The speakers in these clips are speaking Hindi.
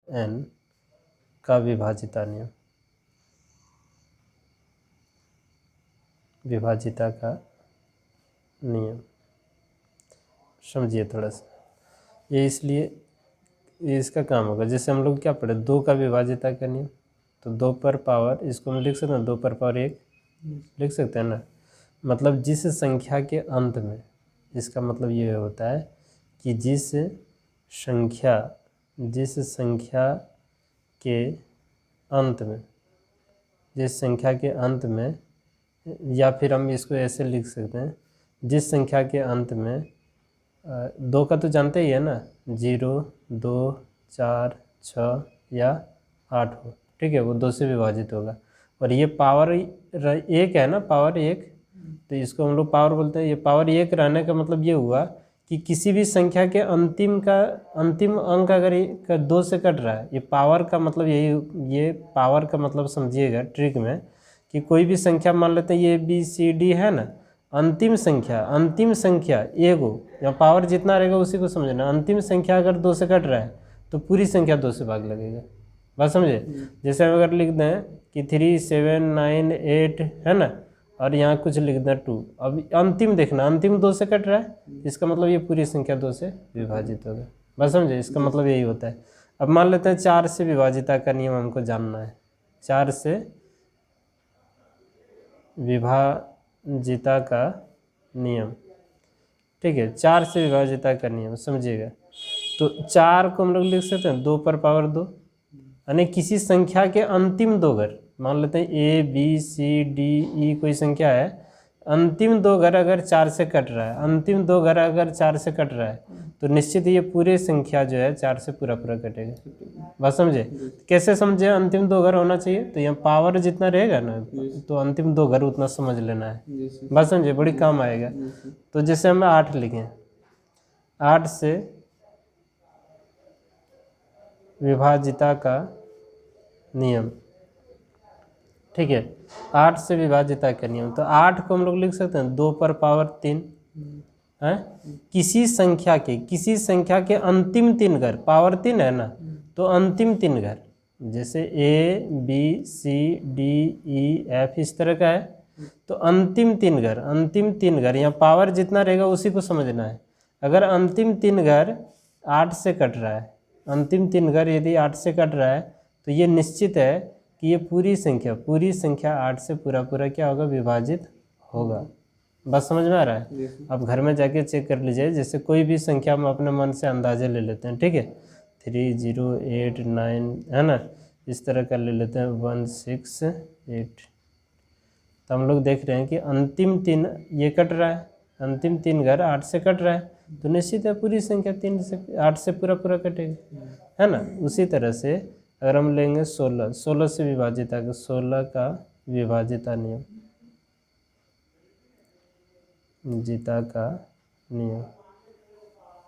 n का विभाजिता नियम, विभाजिता का नियम समझिए थोड़ा सा। ये इसलिए ये इसका काम होगा। जैसे हम लोग क्या पढ़े, 2 का विभाजिता का नियम, तो 2 पर पावर, इसको हम लिख सकते हैं 2 पर पावर 1 लिख सकते हैं ना। मतलब जिस संख्या के अंत में, इसका मतलब ये होता है कि जिस संख्या के अंत में, जिस संख्या के अंत में, या फिर हम इसको ऐसे लिख सकते हैं, जिस संख्या के अंत में 2 का तो जानते ही है ना, 0, 2, 4, 6 या 8 हो, ठीक है, वो 2 से विभाजित होगा। और ये पावर 1 है ना, पावर 1, तो इसको हम लोग पावर बोलते हैं। ये पावर 1 रहने का मतलब ये हुआ कि किसी भी संख्या के अंतिम अंक अगर 2 से कट रहा है, ये पावर का मतलब यही, ये पावर का मतलब समझिएगा ट्रिक में, कि कोई भी संख्या मान लेते हैं ये ABCD है ना, अंतिम संख्या एगो, या पावर जितना रहेगा उसी को समझना। अंतिम संख्या अगर 2 से कट रहा है तो पूरी संख्या 2 से भाग लगेगा, बात समझे। जैसे हम अगर लिख दें कि 3, 7, 9, 8 है ना, और यहाँ कुछ लिख दें 2, अब अंतिम देखना, अंतिम 2 से कट रहा है, इसका मतलब ये पूरी संख्या 2 से विभाजित होगा, बात समझे। इसका मतलब यही होता है। अब मान लेते हैं 4 से विभाजिता का नियम हमको जानना है, 4 से विभाजिता का नियम, ठीक है, 4 से विभाजिता का नियम समझिएगा। तो 4 को हम लोग लिख सकते हैं 2 पर पावर 2, यानी किसी संख्या के अंतिम 2 घर, मान लेते हैं ABCDE कोई संख्या है, अंतिम 2 घर अगर 4 से कट रहा है, अंतिम 2 घर अगर 4 से कट रहा है, तो निश्चित ये पूरे संख्या जो है 4 से पूरा कटेगा, बात समझे। कैसे समझे, अंतिम 2 घर होना चाहिए, तो यहाँ पावर जितना रहेगा ना, तो अंतिम 2 घर उतना समझ लेना है, बात समझे, बड़ी काम आएगा। तो जैसे हम 8 लिखें, 8 से विभाजिता का नियम, ठीक है, 8 से विभाजिता का नियम। तो 8 को हम लोग लिख सकते हैं 2 पर पावर 3 है, किसी संख्या के अंतिम 3 घर, पावर 3 है ना, तो अंतिम 3 घर, जैसे ABCDEF इस तरह का है, तो अंतिम 3 घर, यहाँ पावर जितना रहेगा उसी को समझना है। अगर अंतिम 3 घर 8 से कट रहा है, अंतिम 3 घर यदि 8 से कट रहा है, तो ये निश्चित है कि ये पूरी संख्या 8 से पूरा क्या होगा, विभाजित होगा, बस समझ में आ रहा है। आप घर में जाके चेक कर लीजिए, जैसे कोई भी संख्या हम अपने मन से अंदाजे ले लेते हैं, ठीक है, 3, 0, 8, 9 है ना, इस तरह का ले लेते हैं 1, 6, 8। तो हम लोग देख रहे हैं कि अंतिम 3 ये कट रहा है, अंतिम 3 घर 8 से कट रहा है, तो निश्चित है पूरी संख्या 8 से पूरा कटेगा, है ना। उसी तरह से अगर हम लेंगे 16 से विभाजिता का, 16 का विभाजिता नियम, जीता का नियम,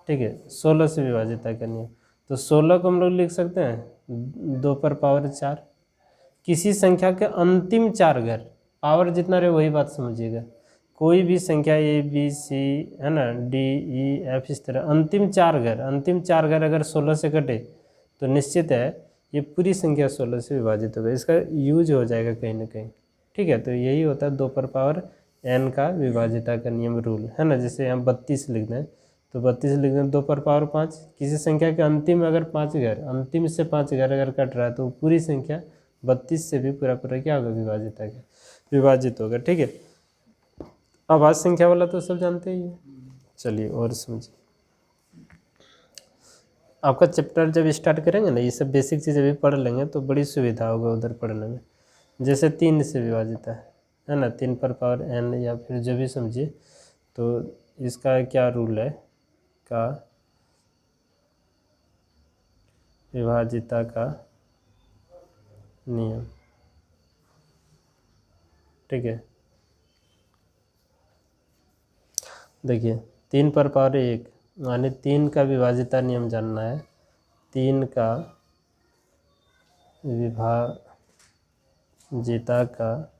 ठीक है, 16 से विभाजिता का नियम। तो 16 को हम लोग लिख सकते हैं 2 पर पावर 4, किसी संख्या के अंतिम 4 घर, पावर जितना रहे वही बात समझिएगा, कोई भी संख्या ABC है ना, DEF इस तरह अंतिम 4 घर अगर 16 से कटे, तो निश्चित है ये पूरी संख्या 16 से विभाजित होगा, इसका यूज हो जाएगा कहीं ना कहीं, ठीक है। तो यही होता है 2 पर पावर n का विभाजिता का नियम रूल, है ना। जैसे यहाँ 32 लिख दें, तो 32 लिख दें 2 पर पावर 5, किसी संख्या के अंतिम अगर 5 घर, अंतिम से 5 घर अगर कट रहा है, तो पूरी संख्या 32 से भी पूरा क्या होगा, विभाजित होगा, ठीक है। आभाज्य संख्या वाला तो सब जानते ही है। चलिए और समझिए, आपका चैप्टर जब स्टार्ट करेंगे ना, ये सब बेसिक चीज़ें भी पढ़ लेंगे तो बड़ी सुविधा होगा उधर पढ़ने में। जैसे 3 से विभाजित है ना, 3 पर पावर n, या फिर जो भी समझिए, तो इसका क्या रूल है का विभाजिता का नियम, ठीक है। देखिए 3 पर पावर 1 यानी 3 का विभाजिता नियम जानना है, 3 का विभाजिता का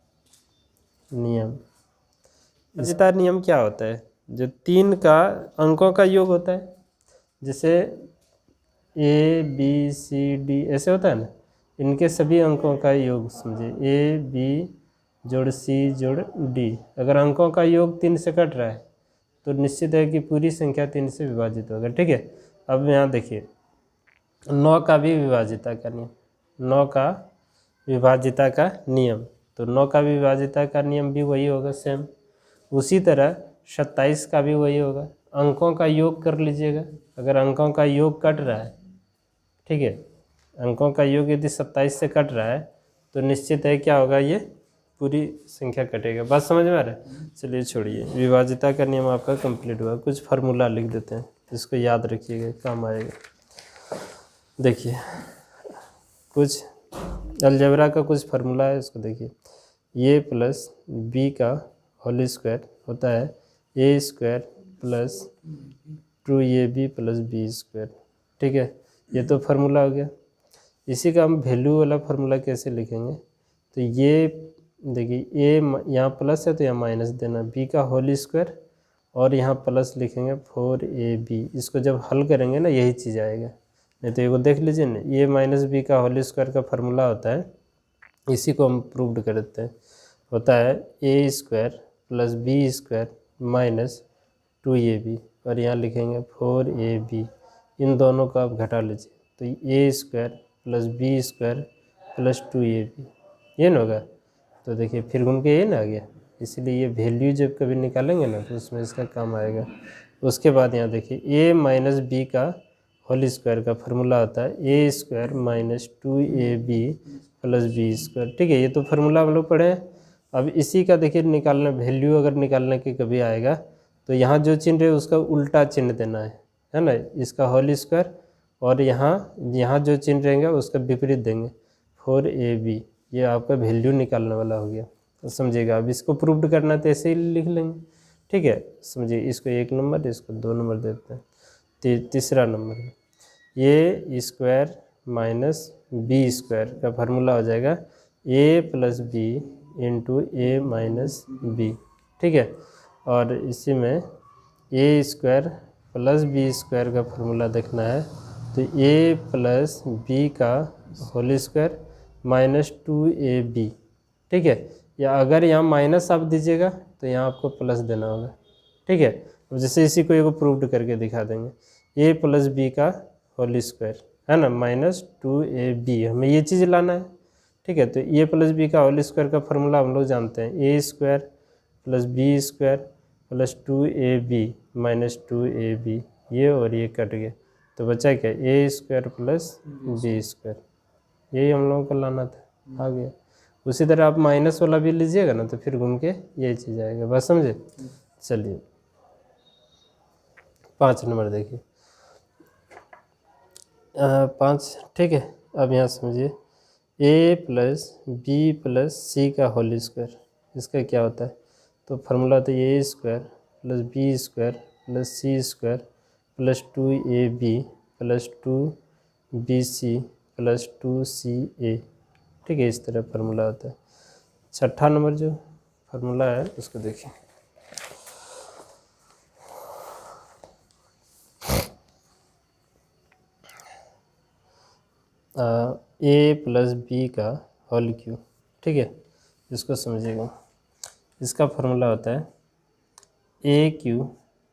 नियम। विभाजिता नियम क्या होता है, जो 3 का अंकों का योग होता है। जैसे ए बी सी डी ऐसे होता है ना, इनके सभी अंकों का योग समझे, ए बी जोड़ सी जोड़ डी। अगर अंकों का योग 3 से कट रहा है तो निश्चित है कि पूरी संख्या 3 से विभाजित होगा। ठीक है, अब यहाँ देखिए 9 का भी विभाजिता का नियम, 9 का विभाजिता का नियम, तो 9 का विभाजिता का नियम भी वही होगा सेम। उसी तरह 27 का भी वही होगा। अंकों का योग कर लीजिएगा, अगर अंकों का योग कट रहा है, ठीक है, अंकों का योग यदि 27 से कट रहा है तो निश्चित है क्या होगा, ये पूरी संख्या कटेगा। बात समझ में आ रहा है? चलिए छोड़िए, विभाजिता का नियम आपका कंप्लीट हुआ। कुछ फार्मूला लिख देते हैं, इसको याद रखिएगा, काम आएगा। देखिए कुछ अलजेब्रा का कुछ फार्मूला है, इसको देखिए। ए प्लस बी का होल स्क्वायर होता है A square plus 2ab plus B square. ठीक है, ये तो फार्मूला हो गया। इसी का हम वैल्यू वाला फार्मूला कैसे लिखेंगे, तो ये देखिए ए यहाँ प्लस है तो यहाँ माइनस देना, बी का होल स्क्वायर और यहाँ प्लस लिखेंगे 4ab। इसको जब हल करेंगे ना यही चीज़ आएगा, नहीं तो ये को देख लीजिए ना, ए माइनस बी का होल स्क्वायर का फार्मूला होता है, इसी को हम प्रूव्ड कर देते हैं, होता है A square plus B square minus 2ab और यहाँ लिखेंगे 4ab। इन दोनों को आप घटा लीजिए तो A square plus B square plus 2ab ये ना होगा। तो देखिए फिर घूम के ये ना आ गया, इसीलिए ये वैल्यू जब कभी निकालेंगे ना तो उसमें इसका काम आएगा। उसके बाद यहाँ देखिए ए माइनस बी का होल स्क्वायर का फार्मूला होता है A square minus 2ab plus B square. ठीक है, ये तो फार्मूला हम लोग पढ़े हैं। अब इसी का देखिए निकालना, वैल्यू अगर निकालने के कभी आएगा तो यहाँ जो चिन्ह है उसका उल्टा चिन्ह देना है ना, इसका होल स्क्वायर, और यहाँ जो चिन्ह रहेंगे उसका विपरीत देंगे 4ab। ये आपका वैल्यू निकालने वाला हो गया, तो समझिएगा। अब इसको प्रूव्ड करना तो ऐसे ही लिख लेंगे। ठीक है, समझिए, इसको 1 नंबर, इसको 2 नंबर देते हैं। तीसरा number a square minus b square का फार्मूला हो जाएगा a plus b into a minus B. ठीक है, और इसी में a square plus B square का फार्मूला देखना है तो ए प्लस बी का होल स्क्वायर माइनस 2ab। ठीक है, या अगर यहाँ माइनस आप दीजिएगा तो यहाँ आपको प्लस देना होगा। ठीक है, अब जैसे इसी को एक प्रूव्ड करके दिखा देंगे, ए प्लस बी का होल स्क्वायर है ना माइनस 2ab, हमें ये चीज़ लाना है। ठीक है, तो ए प्लस बी का होल स्क्वायर का फार्मूला हम लोग जानते हैं, A square plus B square plus 2ab minus 2ab, ये और ये कट गया तो बचा क्या, A square plus B square. यही हम लोगों को लाना था, आ गया। उसी तरह आप माइनस वाला भी लीजिएगा ना तो फिर घूम के यही चीज़ आएगा। बस समझे? चलिए 5 नंबर देखिए, 5। ठीक है, अब यहाँ समझिए ए प्लस बी प्लस सी का होल स्क्वायर, इसका क्या होता है, तो फार्मूला होता है A square plus B square plus C square plus 2ab plus 2bc plus 2ca। ठीक है, इस तरह फार्मूला होता है। 6ठा नंबर जो फार्मूला है उसको देखिए, ए प्लस बी का होल क्यूब। ठीक है, इसको समझिएगा। इसका फार्मूला होता है A cube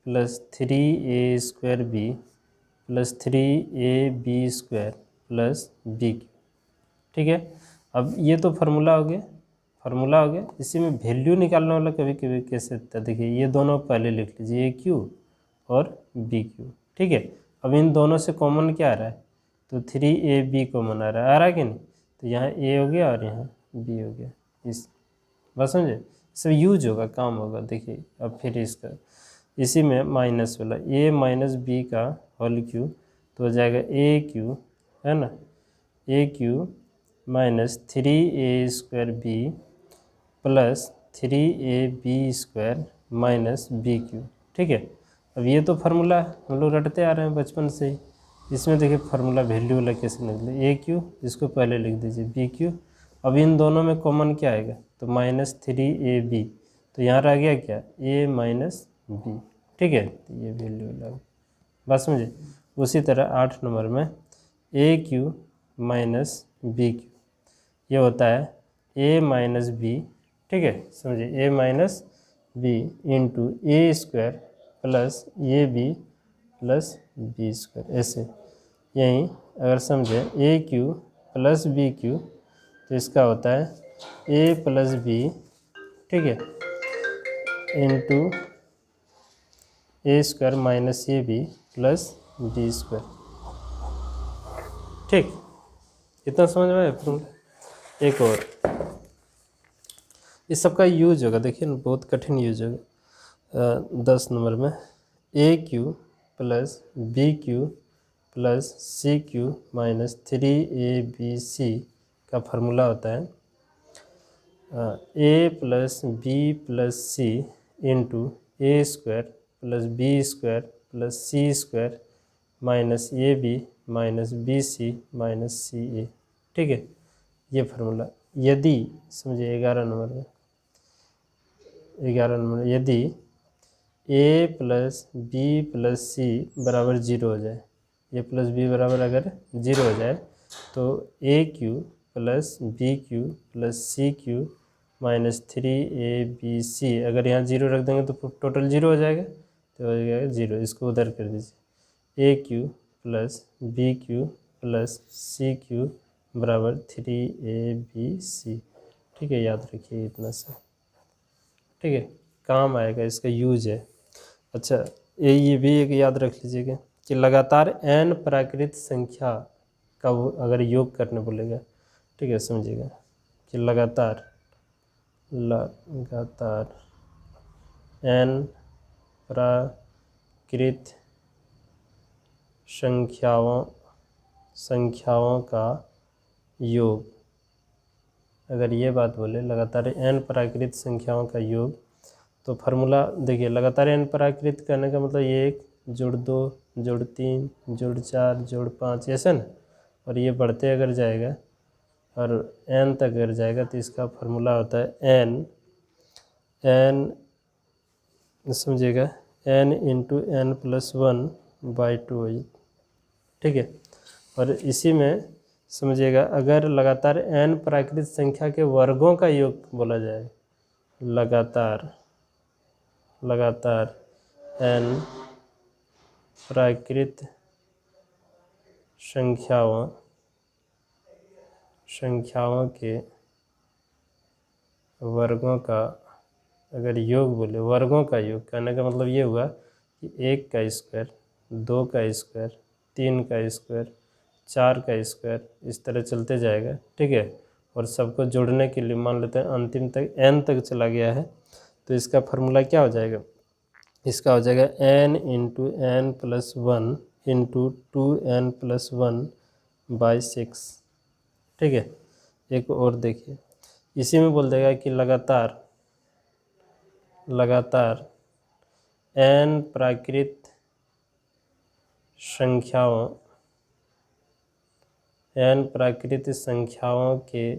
plus 3a square B plus 3ab square plus B cube. ठीक है, अब ये तो फार्मूला हो गया। इसी में वैल्यू निकालने वाला कभी कभी कैसे होता है, देखिए ये दोनों पहले लिख लीजिए, ए क्यू और बी क्यू। ठीक है, अब इन दोनों से कॉमन क्या आ रहा है, तो 3ab कॉमन आ रहा है कि नहीं, तो यहाँ ए हो गया और यहाँ बी हो गया। इस बस समझे, सब यूज होगा, काम होगा। देखिए अब फिर इसका इसी में माइनस वाला ए माइनस बी का होल क्यू तो हो जाएगा ए क्यू, है ना, A cube minus 3a square B plus 3ab square minus B cube. ठीक है, अब ये तो फार्मूला हम लोग रटते आ रहे हैं बचपन से ही। इसमें देखिए फार्मूला वैल्यू वाला कैसे निकले, ए क्यू इसको पहले लिख दीजिए, बी क्यू। अब इन दोनों में कॉमन क्या आएगा, तो माइनस 3ab, तो यहाँ रह गया क्या, ए माइनस बी। ठीक है, तो ये वैल्यू वाला बस समझे। उसी तरह 8 नंबर में A cube minus B cube, ये होता है ए माइनस बी, ठीक है, समझिए, A minus B into A square plus A B plus B square, ऐसे। यहीं अगर समझे A cube plus B cube, तो इसका होता है ए प्लस बी, ठीक है, into A square minus A B plus B square, ठीक, इतना समझ में आया फॉर्मूला। एक और इस सब का यूज होगा, देखिए ना, बहुत कठिन यूज होगा। 10 नंबर में A cube plus B cube plus C cube minus 3abc का फार्मूला होता है A plus B plus C into A square plus B square plus C square minus A B minus B C minus C A, ठीक है, ये फार्मूला। यदि समझिए 11 नंबर में, 11 नंबर यदि ए प्लस बी प्लस सी बराबर 0 हो जाए, ए प्लस बी बराबर अगर 0 हो जाए, तो A cube plus B cube plus C cube minus 3abc, अगर यहाँ 0 रख देंगे तो टोटल 0 हो जाएगा, तो हो जाएगा 0, इसको उधर कर दीजिए। A cube plus B cube plus C cube बराबर 3abc, ठीक है, याद रखिए इतना सा, ठीक है, काम आएगा, इसका यूज है। अच्छा, ये भी एक याद रख लीजिएगा कि लगातार n प्राकृत संख्या का अगर योग करने बोलेगा, ठीक है, समझिएगा कि लगातार n प्राकृत संख्याओं का योग, अगर ये बात बोले लगातार n प्राकृत संख्याओं का योग, तो फार्मूला देखिए, लगातार n प्राकृत करने का मतलब ये 1 जोड़ 2 जोड़ 3 जोड़ 4 जोड़ 5, ऐसा ना, और ये बढ़ते अगर जाएगा और n तक अगर जाएगा, तो इसका फार्मूला होता है n समझिएगा n इंटू n प्लस 1/2, ठीक है। और इसी में समझिएगा अगर लगातार n प्राकृत संख्या के वर्गों का योग बोला जाए, लगातार n प्राकृत संख्याओं के वर्गों का अगर योग बोले, वर्गों का योग कहने का मतलब ये हुआ कि 1 का स्क्वायर, 2 का स्क्वायर, 3 का स्क्वायर, 4 का स्क्वायर, इस तरह चलते जाएगा, ठीक है। और सबको जोड़ने के लिए मान लेते हैं अंतिम तक n तक चला गया है, तो इसका फार्मूला क्या हो जाएगा, इसका हो जाएगा n into n plus 1 into 2n plus 1/6, ठीक है। एक और देखिए, इसी में बोल देगा कि लगातार n प्राकृत संख्याओं के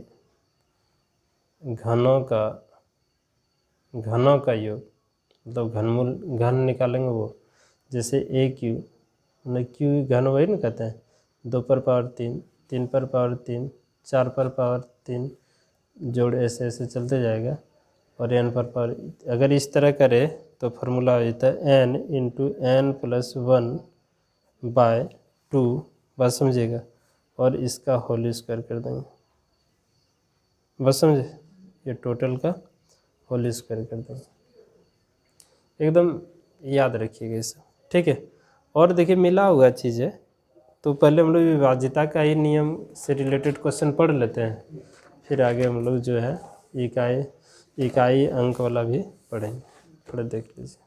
घनों का योग, मतलब घन निकालेंगे वो, जैसे ए क्यू न क्यू घन वही ना कहते हैं, 2 पर पावर 3, 3 पर पावर 3, 4 पर पावर 3 जोड़ ऐसे ऐसे चलते जाएगा, और n पर पावर, अगर इस तरह करे तो फार्मूला हो जाता है n इंटू n प्लस 1/2, बस समझिएगा, और इसका होल स्क्वायर कर देंगे, बस समझे, ये टोटल का होल स्क्वायर कर देंगे, एकदम याद रखिएगा इसे, ठीक है। और देखिए मिला हुआ चीज़ है, तो पहले हम लोग विभाज्यता का ही नियम से रिलेटेड क्वेश्चन पढ़ लेते हैं, फिर आगे हम लोग जो है इकाई अंक वाला भी पढ़ेंगे, थोड़ा देख लीजिए।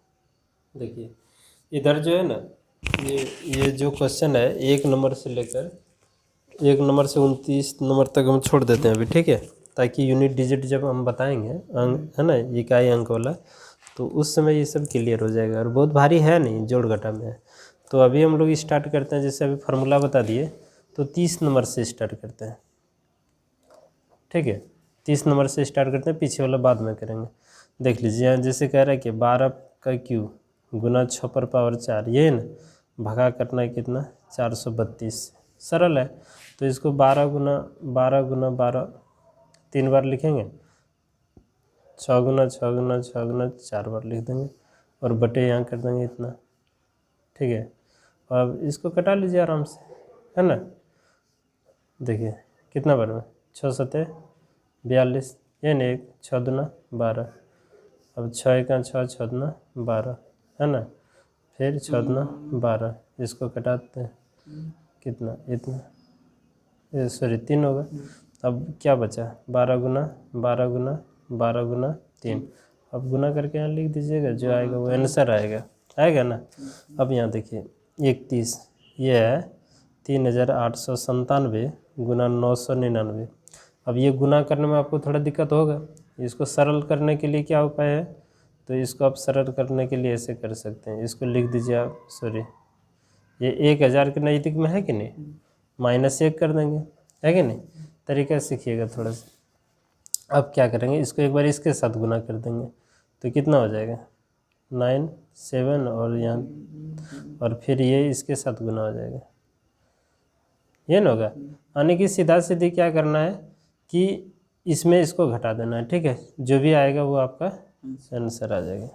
देखिए इधर जो है ना, ये जो क्वेश्चन है 1 नंबर से लेकर 1 नंबर से 29 नंबर तक हम छोड़ देते हैं अभी, ठीक है, ताकि यूनिट डिजिट जब हम बताएंगे अंक है ना, इकाई अंक वाला, तो उस समय ये सब क्लियर हो जाएगा, और बहुत भारी है नहीं, जोड़ घटा में है। तो अभी हम लोग स्टार्ट करते हैं, जैसे अभी फार्मूला बता दिए, तो 30 नंबर से स्टार्ट करते हैं, ठीक है, 30 नंबर से स्टार्ट करते हैं, पीछे वाला बाद में करेंगे। देख लीजिए यहाँ जैसे कह रहा है कि 12 का क्यू गुना 6 पर पावर 4, ये है ना, भगा करना है कितना 432, सरल है। तो इसको 12 गुना 12 3 बार लिखेंगे, 6 गुना 6 गुना 6 गुना 4 बार लिख देंगे और बटे यहाँ कर देंगे इतना, ठीक है। अब इसको कटा लीजिए आराम से, है ना। देखिए कितना बार में, 6 सते 42, ये नहीं 6 दूना 12, अब 6 एका 6 6 दूना 12, है ना। फिर 6 दूना 12, इसको कटाते हैं, कितना इतना, सॉरी 3 होगा। अब क्या बचा, 12 गुना 12 गुना 12 गुना 3। अब गुना करके यहाँ लिख दीजिएगा, जो आएगा वो आंसर आएगा ना। अब यहाँ देखिए 31, ये है 3897 गुना 999। अब ये गुना करने में आपको थोड़ा दिक्कत होगा, इसको सरल करने के लिए क्या उपाय है, तो इसको आप सरल करने के लिए ऐसे कर सकते हैं, इसको लिख दीजिए आप, सॉरी ये 1000 के नज़दीक में है कि नहीं, -1 कर देंगे, है कि नहीं। तरीका सीखिएगा थोड़ा सा। अब क्या करेंगे, इसको एक बार इसके साथ गुना कर देंगे, तो कितना हो जाएगा 9 7, और यहाँ और फिर ये इसके साथ गुना हो जाएगा, ये ना होगा। यानी कि सीधा सीधी क्या करना है कि इसमें इसको घटा देना है, ठीक है। जो भी आएगा वो आपका आंसर आ जाएगा।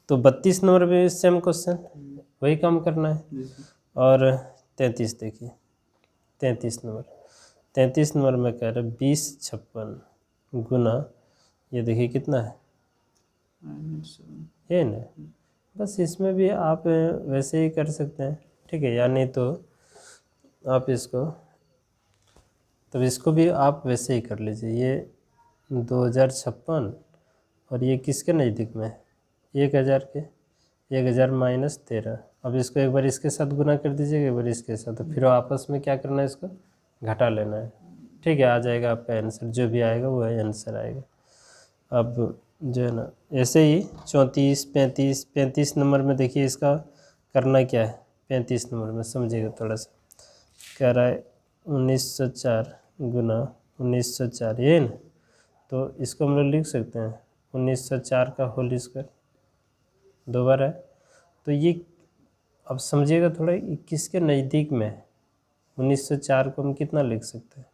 तो 32 नंबर पे सेम क्वेश्चन, वही काम करना है। और 33 देखिए, 33 नंबर में कह रहे 20 56 गुना, ये देखिए कितना है, ये ना। बस इसमें भी आप वैसे ही कर सकते हैं, ठीक है। या नहीं तो आप इसको, तब इसको भी आप वैसे ही कर लीजिए। ये 2056 और ये किसके नज़दीक में है, 1000 के, 1000 - 13। अब इसको एक बार इसके साथ गुना कर दीजिएगा, एक बार इसके साथ, फिर आपस में क्या करना है, इसको घटा लेना है, ठीक है। आ जाएगा आपका आंसर, जो भी आएगा वो आंसर आएगा। अब जो है ना ऐसे ही 34 35 नंबर में देखिए, इसका करना क्या है। 35 नंबर में समझिएगा थोड़ा सा, कह रहा है 1904 गुना 1904, ये ना। तो इसको हम लोग लिख सकते हैं 1904 का होल स्क्वायर, 2 बार है। तो ये अब समझिएगा थोड़ा, किसके नज़दीक में है। 1904 को हम कितना लिख सकते हैं,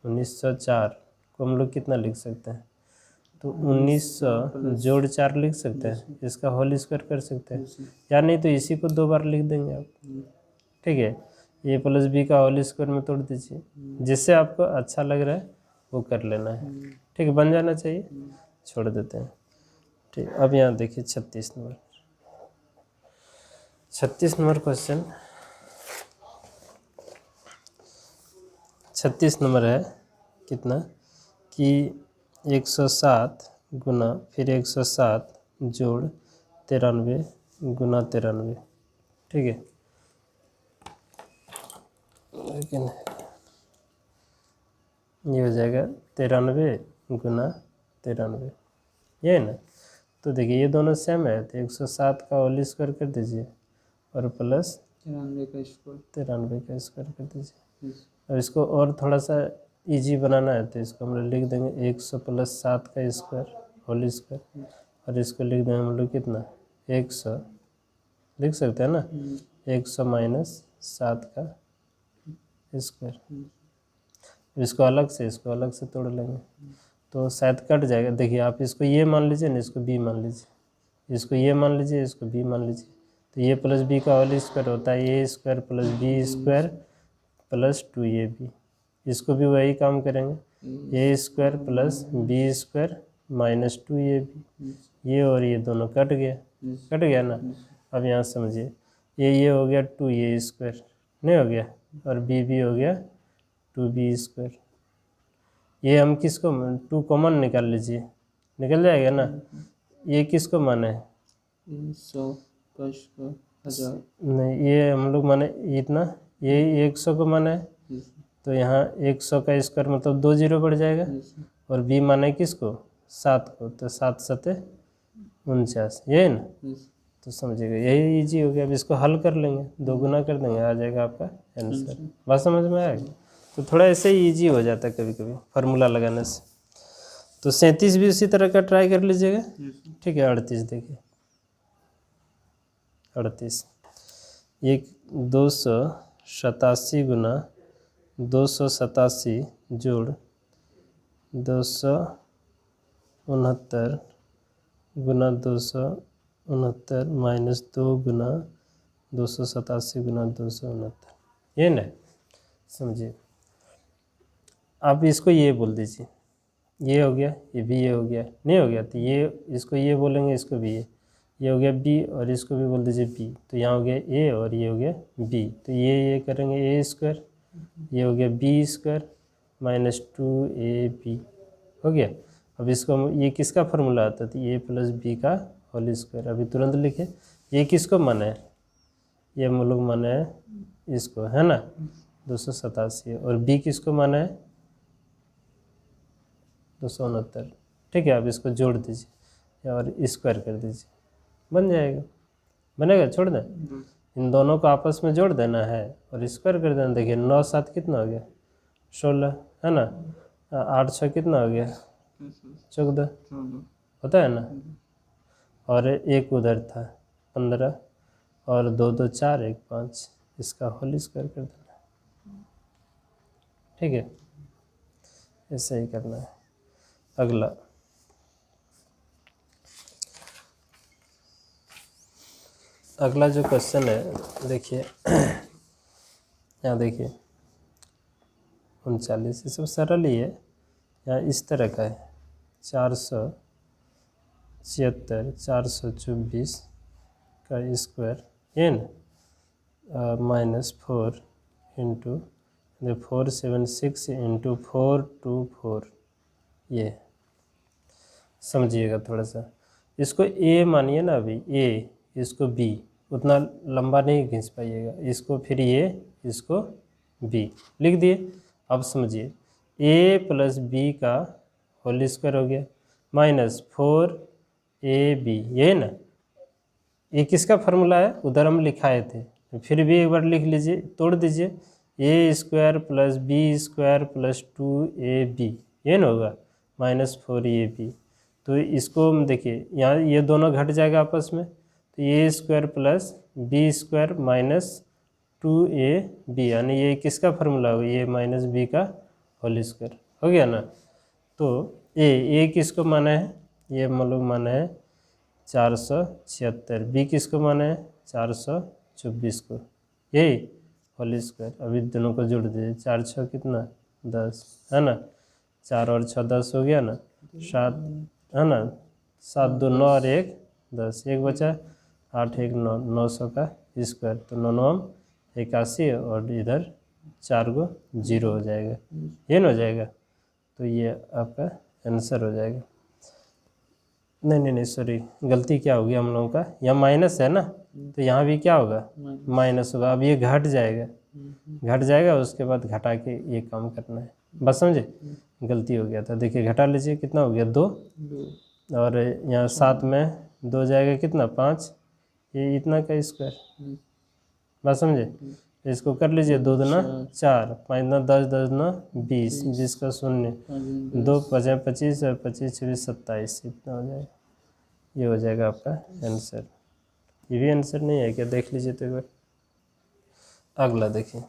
1904 को हम लोग कितना लिख सकते हैं, तो 1900 जोड़ 4 लिख सकते हैं, इसका होल स्क्वायर कर सकते हैं, या नहीं तो इसी को 2 बार लिख देंगे आप, ठीक है। ए प्लस बी का होल स्क्वायर में तोड़ दीजिए, जिससे आपको अच्छा लग रहा है वो कर लेना है, ठीक है। बन जाना चाहिए, छोड़ देते हैं, ठीक। अब यहाँ देखिए 36 नंबर क्वेश्चन, 36 नंबर है कितना कि 107 गुना फिर 107 जोड़ 93 गुना 93, ठीक है। लेकिन ये हो जाएगा 93 गुना 93, ये है ना। तो देखिए ये दोनों सेम है, तो 107 का होल स्क्वायर कर दीजिए और प्लस 93 का स्क्वायर कर दीजिए। और इसको और थोड़ा सा इजी बनाना है, तो इसको हम लोग लिख देंगे 100 + 7 का स्क्वायर होल स्क्वायर, और इसको लिख देंगे हम लोग कितना 100, लिख सकते हैं ना, 100 - 7 का स्क्वायर। इसको अलग से तोड़ लेंगे तो शायद कट जाएगा। देखिए आप इसको ये मान लीजिए ना, इसको बी मान लीजिए, इसको ये मान लीजिए, इसको बी मान लीजिए। तो ये प्लस बी का होल स्क्वायर होता है A square plus B square plus 2ab। इसको भी वही काम करेंगे, A square plus B square minus 2ab। ये और ये दोनों कट गया ना। अब यहाँ समझिए, ये हो गया 2a स्क्वायर, नहीं हो गया, और बी हो गया 2b स्क्वायर। ये हम किसको 2 कॉमन निकाल लीजिए, निकल जाएगा ना। ये किसको माने है, 100 का स्क्वायर 1000, नहीं ये हम लोग माने इतना, ये 100 को माने है, तो यहाँ 100 का स्क्वायर मतलब 2 0 बढ़ जाएगा, और बी माने किसको 7 को, तो 7 7 49, ये है ना। तो समझिएगा यही इजी हो गया। अब इसको हल कर लेंगे, 2 गुना कर देंगे, आ जाएगा आपका आंसर। बात समझ में आएगा। तो थोड़ा ऐसे ही ईजी हो जाता है कभी कभी फार्मूला लगाने से। तो 37 भी उसी तरह का ट्राई कर लीजिएगा, ठीक है। 38 देखिए, 38 ये 287 गुना 287 जोड़ 269 गुना 269 माइनस 2 गुना 287 गुना 269, ये ना समझिए। आप इसको ये बोल दीजिए, ये हो गया, ये भी ये हो गया, नहीं हो गया तो ये इसको ये बोलेंगे, इसको भी ये हो गया बी, और इसको भी बोल दीजिए बी, तो यहाँ हो गया ए और ये हो गया बी, तो ये करेंगे ए स्क्वायर, ये हो गया बी स्क्वायर माइनस 2ab हो गया। अब इसको ये किसका फार्मूला आता है, तो ए प्लस बी का होल स्क्वायर। अभी तुरंत लिखे, ये किसको माना है, ये हम लोग माना है इसको, है ना 287, और बी किसको माना है 269, ठीक है। अब इसको जोड़ दीजिए और स्क्वायर कर दीजिए, बन जाएगा, बनेगा, छोड़ दें, इन दोनों को आपस में जोड़ देना है और स्क्वायर कर देना। देखिए 9 7 कितना हो गया 16, है ना, 8 6 कितना हो गया 14, होता है ना, और एक उधर था 15, और 2 2 4 1 5, इसका होल स्क्वायर कर देना, ठीक है, ऐसे ही करना है। अगला जो क्वेश्चन है, देखिए यहाँ देखिए 39, ये सब सरल ही है। यहाँ इस तरह का है 476 424 का स्क्वायर, ये ना माइनस 4 इंटू 476 इंटू 424, ये समझिएगा थोड़ा सा। इसको ए मानिए ना, अभी ए, इसको बी, उतना लंबा नहीं खींच पाइएगा, इसको फिर ये, इसको बी लिख दिए। अब समझिए ए प्लस बी का होल स्क्वायर हो गया माइनस 4ab, ये ना, ये किसका फार्मूला है, उधर हम लिखाए थे, तो फिर भी एक बार लिख लीजिए, तोड़ दीजिए, A square plus B square plus 2ab, ये ना होगा माइनस 4ab। तो इसको देखिए यहाँ ये दोनों घट जाएगा आपस में, तो A square plus B square minus 2ab, यानी ये किसका फार्मूला होगा, ए माइनस बी का होल स्क्वायर हो गया ना। तो ए किसको माना है, ये हम लोग माना है 476, बी किसको माना है 424 को, यही होल स्क्वायर। अभी दोनों को जोड़ दीजिए, 4 6 कितना 10, है ना, 4 और 6 10 हो गया ना, 7, है ना, 7 2 9 और 1 10, एक बचा 8 1 9, 900 का स्क्वायर, तो 9 9 81, और इधर 4 को 0 हो जाएगा, ये ना हो जाएगा, तो ये आपका आंसर हो जाएगा। नहीं सॉरी, गलती क्या होगी हम लोगों का, यहाँ माइनस है ना, तो यहाँ भी क्या होगा माइनस होगा। अब ये घट जाएगा, उसके बाद घटा के ये काम करना है, बस समझे, गलती हो गया था। देखिए घटा लीजिए, कितना हो गया 2, और यहाँ 7 में 2 जाएगा कितना 5, ये इतना का स्क्वायर, बस समझे। इसको कर लीजिए, 2 दूना 4, 5 दूना 10, 10 दूना 20, 20 का 0, 2 5 25 और 25 26 27, इतना हो जाएगा, ये हो जाएगा आपका आंसर। ये भी आंसर नहीं है क्या, देख लीजिए तो एक बार। अगला देखिए,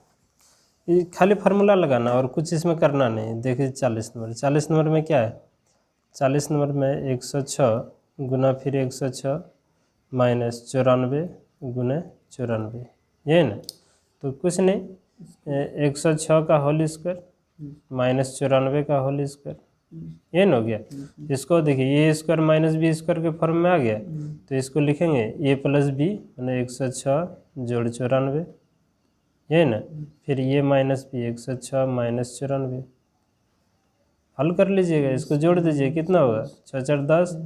ये खाली फार्मूला लगाना और कुछ इसमें करना नहीं। देखिए 40 नंबर में क्या है, 40 नंबर में 106 गुना फिर 106 माइनस 94 गुना 94, ये ना, तो कुछ नहीं, 106 का होल स्क्वायर माइनस 94 का होल स्क्वायर, ये ना हो गया। इसको देखिए ए स्क्वायर माइनस बी स्क्वायर के फॉर्म में आ गया, तो इसको लिखेंगे ए प्लस बी मैंने 106 जोड़ 94, ये ना, फिर ये माइनस बी 106 माइनस 94, हल कर लीजिएगा, इसको जोड़ दीजिए, कितना होगा 6 4 10,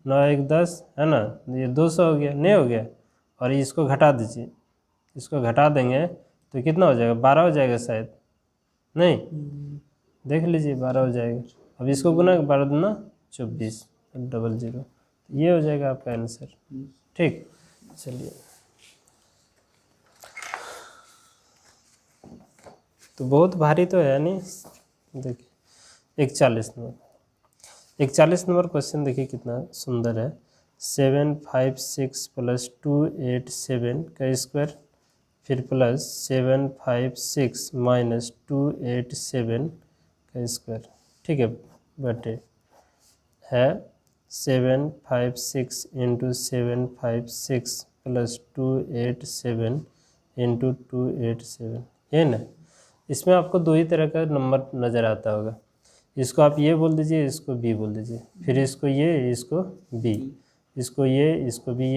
9 1 10, है ना, ये 200 हो गया, नहीं हो गया। और इसको घटा दीजिए, इसको घटा देंगे तो कितना हो जाएगा 12 हो जाएगा शायद, नहीं, देख लीजिए 12 हो जाएगा। अब इसको गुना 12 दूना 24 00, ये हो जाएगा आपका आंसर, ठीक। चलिए, तो बहुत भारी तो है नहीं। देखिए 41 नंबर क्वेश्चन देखिए कितना सुंदर है। 7 5 6 + 2 8 7 का स्क्वायर, फिर प्लस 756 माइनस 287 का स्क्वायर, ठीक है, बटे है 756 इंटू 756 प्लस 287 इंटू 287, ये ना। इसमें आपको दो ही तरह का नंबर नज़र आता होगा, इसको आप ये बोल दीजिए, इसको बी बोल दीजिए, फिर इसको ये, इसको बी, इसको ये, इसको भी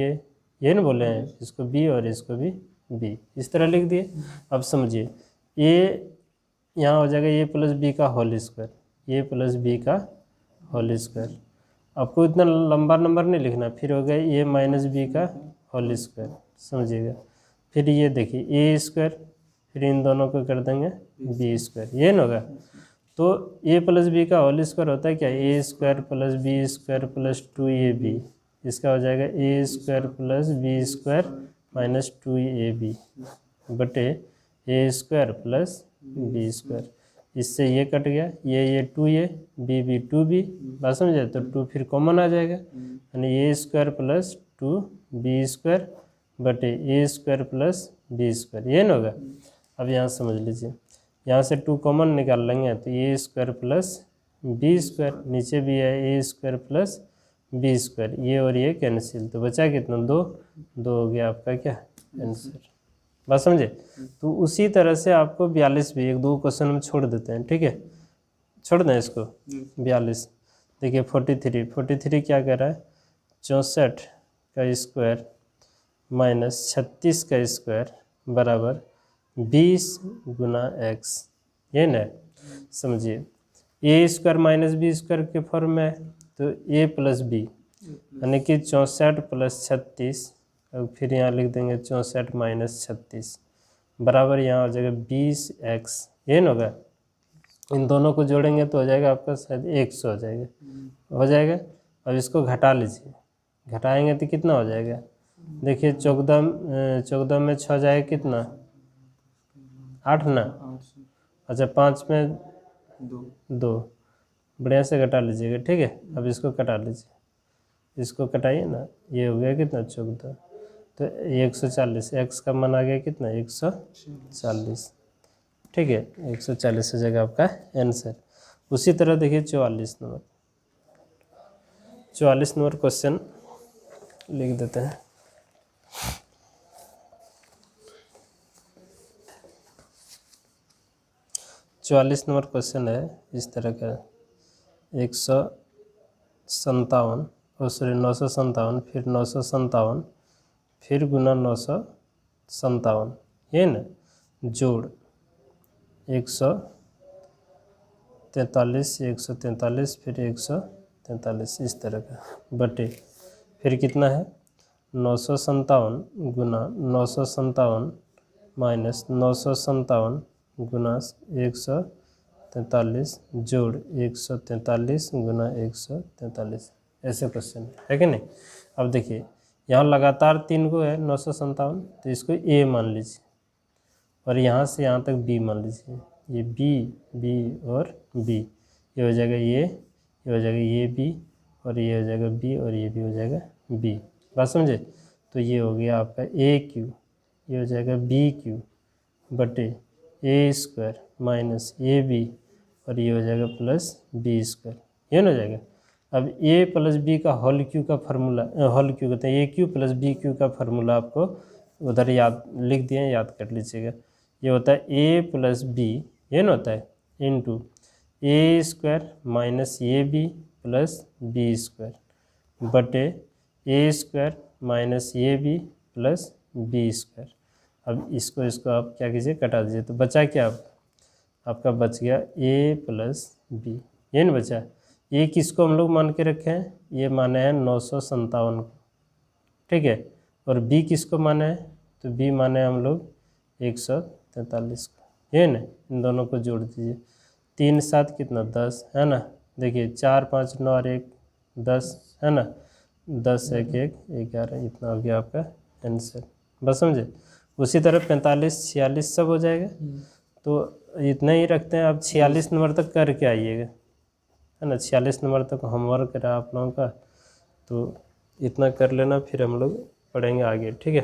ये ना बोले हैं, इसको बी और इसको भी बी, इस तरह लिख दिए। अब समझिए, ये यहाँ हो जाएगा ए प्लस बी का होल स्क्वायर, ए प्लस बी का होल स्क्वायर। आपको इतना लंबा नंबर नहीं लिखना, फिर हो गया ए माइनस बी का होल स्क्वायर, समझिएगा। फिर ये देखिए ए स्क्वायर, फिर इन दोनों को कर देंगे बी स्क्वायर, ये ना होगा। तो ए प्लस बी का होल स्क्वायर होता है क्या, A square plus B square plus 2ab, इसका हो जाएगा A square plus B square minus 2ab बटे A square plus B square. इससे ये कट गया, ये 2a, बी 2b, बात समझे, तो 2 फिर कॉमन आ जाएगा, यानी ए स्क्वायर प्लस 2b स्क्वायर बटे A square plus B square, ये ना होगा। अब यहाँ समझ लीजिए, यहाँ से 2 कॉमन निकाल लेंगे तो A square plus B square, नीचे भी है A square plus B square, ये और ये कैंसिल, तो बचा कितना, 2 हो गया आपका क्या आंसर, बात समझे। तो उसी तरह से आपको 42 भी 1-2 क्वेश्चन में छोड़ देते हैं, ठीक है, छोड़ दें इसको। 42 देखिए 43 क्या कह रहा है, 64 का स्क्वायर माइनस 36 का स्क्वायर बराबर 20 गुना x, ये ना, समझिए। ए स्क्वायर माइनस बी स्क्वायर के फॉर्म में है, तो ए प्लस बी यानी कि 64 प्लस 36, और फिर यहाँ लिख देंगे 64 माइनस 36 बराबर यहाँ हो जाएगा 20x, ये ना होगा। इन दोनों को जोड़ेंगे तो हो जाएगा आपका शायद 100 हो जाएगा, हो जाएगा। अब इसको घटा लीजिए, घटाएंगे तो कितना हो जाएगा, देखिए 14 में 6 जाएगा कितना, 8 ना, अच्छा 5 में 2, बढ़िया से घटा लीजिएगा, ठीक है। अब इसको कटा लीजिए, इसको कटाइए ना, ये हो गया कितना 14, तो 140, x का मान आ गया कितना 140, ठीक है, 140 हो जाएगा आपका आंसर। उसी तरह देखिए 44 नंबर क्वेश्चन लिख देते हैं। 44 नंबर क्वेश्चन है इस तरह का, 957, फिर 957, फिर गुना 957, ये ना, जोड़ 143, फिर 143, इस तरह का बटे, फिर कितना है 957 गुना 957 माइनस 957 गुना 143 जोड़ 143 गुना 143, ऐसे क्वेश्चन है कि नहीं। अब देखिए यहाँ लगातार 3 को है 957, तो इसको ए मान लीजिए, और यहाँ से यहाँ तक बी मान लीजिए, ये बी और बी, ये हो जाएगा ये हो जाएगा ये बी, और ये हो जाएगा बी, और ये भी हो जाएगा बी, बात समझे। तो ये हो गया आपका ए क्यू, ये हो जाएगा बी क्यू बटे A square minus A B, और ये हो जाएगा प्लस बी स्क्वायर, ये ना हो जाएगा। अब ए प्लस बी का होल क्यू का फार्मूला, होल क्यू कहते हैं ए क्यू प्लस बी क्यू का फार्मूला आपको उधर याद लिख दिए, याद कर लीजिएगा। ये होता है ए प्लस बी, ये ना होता है, into A square minus A B plus B square बटे A square minus A B plus B square. अब इसको आप क्या कीजिए, कटा दीजिए, तो बचा क्या आपका बच गया ए प्लस बी, ये ना बचा। ये किसको हम लोग मान के रखे हैं, ये माने हैं 957 को, ठीक है, और बी किसको माने हैं, तो बी माने हम लोग 143 को, ये ना। इन दोनों को जोड़ दीजिए, 3 7 कितना 10 है ना, देखिए 4 5 9 और 1 10 है ना, 10 1 1 11, इतना हो गया आपका आंसर, बस समझे। उसी तरह 45 46 सब हो जाएगा, तो इतना ही रखते हैं। अब 46 नंबर तक करके आइएगा, है ना, 46 नंबर तक होमवर्क रहा आप लोगों का, तो इतना कर लेना, फिर हम लोग पढ़ेंगे आगे, ठीक है।